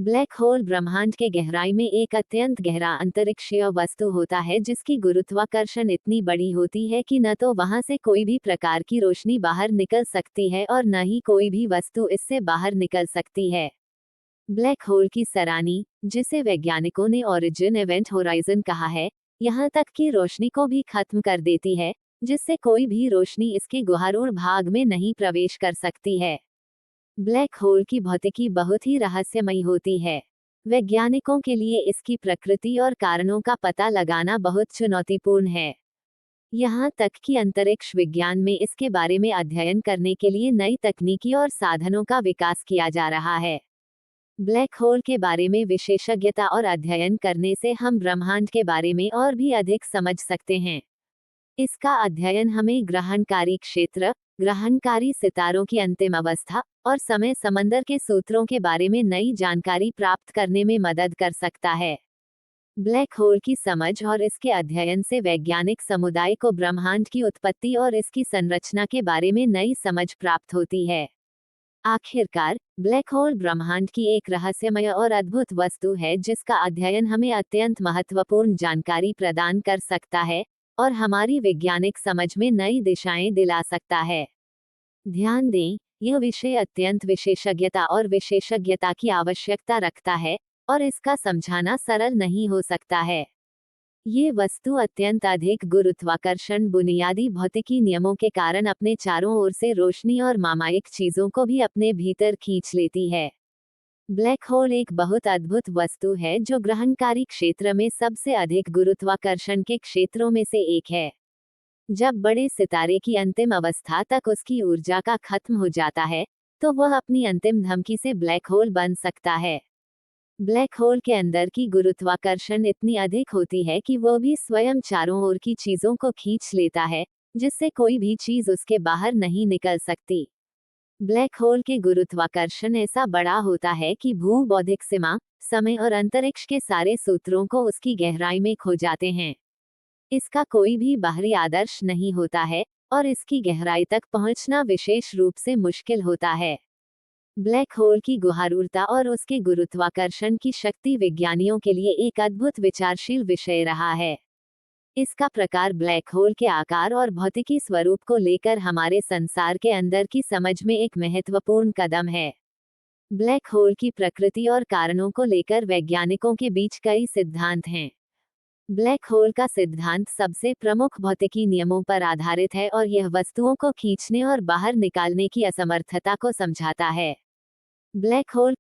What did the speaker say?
Black hole ब्रह्मांड के गहराई में एक अत्यंत गहरा अंतरिक्षीय वस्तु होता है जिसकी गुरुत्वाकर्षण इतनी बड़ी होती है कि न तो वहां से कोई भी प्रकार की रोशनी बाहर निकल सकती है और न ही कोई भी वस्तु इससे बाहर निकल सकती है। ब्लैक होल की सरानी, जिसे वैज्ञानिकों ने ओरिजिन इवेंट होराइजन कहा है, यहाँ तक कि रोशनी को भी खत्म कर देती है, जिससे कोई भी रोशनी इसके गुहारूढ़ भाग में नहीं प्रवेश कर सकती है। ब्लैक होल की भौतिकी बहुत ही रहस्यमयी होती है। वैज्ञानिकों के लिए इसकी प्रकृति और कारणों का पता लगाना बहुत चुनौतीपूर्ण है। यहाँ तक कि अंतरिक्ष विज्ञान में इसके बारे में अध्ययन करने के लिए नई तकनीकी और साधनों का विकास किया जा रहा है। ब्लैक होल के बारे में विशेषज्ञता और अध्ययन करने से हम ब्रह्मांड के बारे में और भी अधिक समझ सकते हैं। इसका अध्ययन हमें ग्रहणकारी क्षेत्र, ग्रहणकारी सितारों की अंतिम अवस्था और समय समंदर के सूत्रों के बारे में नई जानकारी प्राप्त करने में मदद कर सकता है। ब्लैक होल की समझ और इसके अध्ययन से वैज्ञानिक समुदाय को ब्रह्मांड की उत्पत्ति और इसकी संरचना के बारे में नई समझ प्राप्त होती है। आखिरकार, ब्लैक होल ब्रह्मांड की एक रहस्यमय और अद्भुत वस्तु है जिसका अध्ययन हमें अत्यंत महत्वपूर्ण जानकारी प्रदान कर सकता है और हमारी वैज्ञानिक समझ में नई दिशाएं दिला सकता है। ध्यान दें, यह विषय अत्यंत विशेषज्ञता और विशेषज्ञता की आवश्यकता रखता है और इसका समझाना सरल नहीं हो सकता है। ये वस्तु अत्यंत अधिक गुरुत्वाकर्षण बुनियादी भौतिकी नियमों के कारण अपने चारों ओर से रोशनी और मामायिक चीजों को भी अपने भीतर खींच लेती है। ब्लैक होल एक बहुत अद्भुत वस्तु है जो ग्रहणकारी क्षेत्र में सबसे अधिक गुरुत्वाकर्षण के क्षेत्रों में से एक है। जब बड़े सितारे की अंतिम अवस्था तक उसकी ऊर्जा का खत्म हो जाता है, तो वह अपनी अंतिम धमकी से ब्लैक होल बन सकता है। ब्लैक होल के अंदर की गुरुत्वाकर्षण इतनी अधिक होती है कि वह भी स्वयं चारों ओर की चीजों को खींच लेता है, जिससे कोई भी चीज उसके बाहर नहीं निकल सकती। ब्लैक होल के गुरुत्वाकर्षण ऐसा बड़ा होता है कि भूबौद्धिक सीमा, समय और अंतरिक्ष के सारे सूत्रों को उसकी गहराई में खो जाते हैं। इसका कोई भी बाहरी आदर्श नहीं होता है और इसकी गहराई तक पहुंचना विशेष रूप से मुश्किल होता है। ब्लैक होल की गुहारूरता और उसके गुरुत्वाकर्षण की शक्ति विज्ञानियों के लिए एक अद्भुत विचारशील विषय रहा है। इसका प्रकार ब्लैक होल के आकार और भौतिकी स्वरूप को लेकर हमारे संसार के अंदर की समझ में एक महत्वपूर्ण कदम है। ब्लैक होल की प्रकृति और कारणों को लेकर वैज्ञानिकों के बीच कई सिद्धांत हैं। ब्लैक होल का सिद्धांत सबसे प्रमुख भौतिकी नियमों पर आधारित है और यह वस्तुओं को खींचने और बाहर निकालने की असमर्थता को समझाता है। Black hole